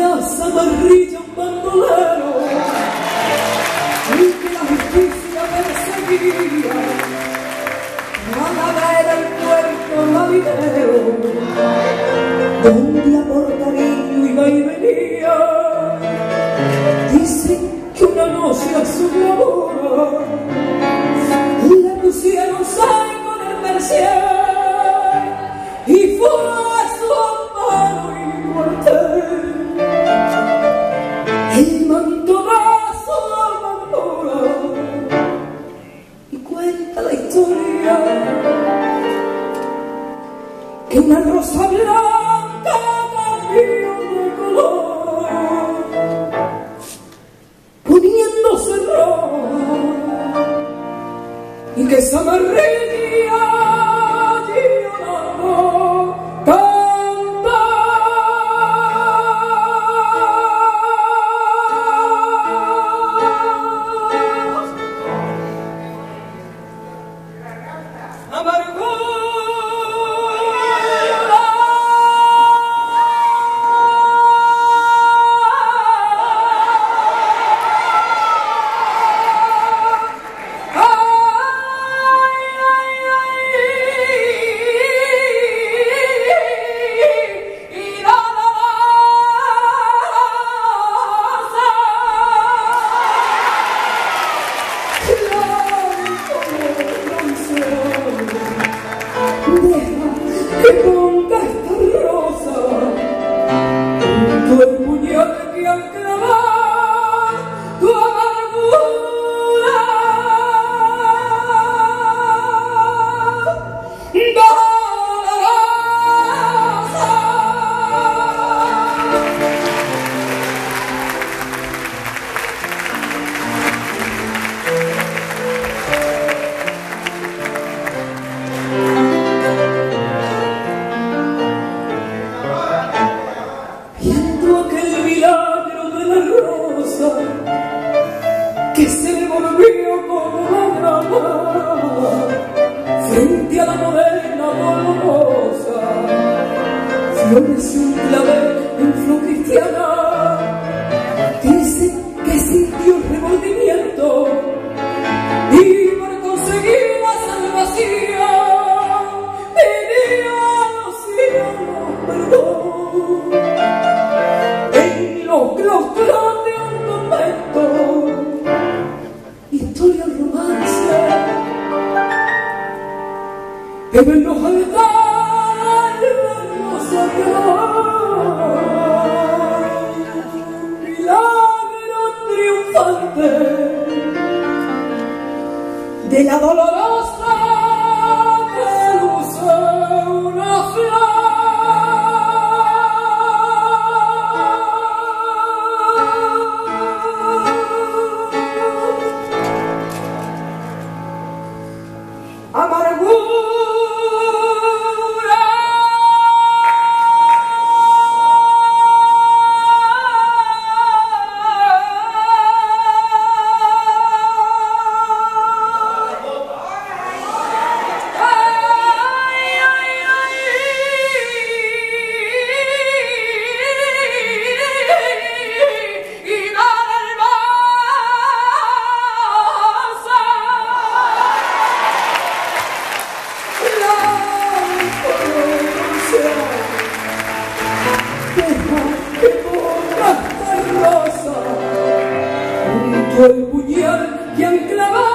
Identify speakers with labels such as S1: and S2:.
S1: la zamarrilla un bandolero y que la justicia perseguía nada era el puerto marinero donde a por cariño iba y venía. Dicen que una noche a su labor le pusieron sal con el persier y fue a su amparo y muerte. El mantonazo amargura y cuenta la historia que una rosa blanca cambió de color poniéndose roja y que esa amarilla llorando canta. Amargura. Que ponga esta rosa junto al puñal que han clavado tu amargura. Que se le volvió como una drama frente a la morena dolorosa, floreció un clavel en flor cristiana. Dice que sintió remordimiento y para conseguir la salvación pidió a los cielos perdón. En los claustros de un convento, historia romance, que ven los altares la hermosa milagro triunfante de la dolorosa que luce una flor. Amargura. El puñal que han clavado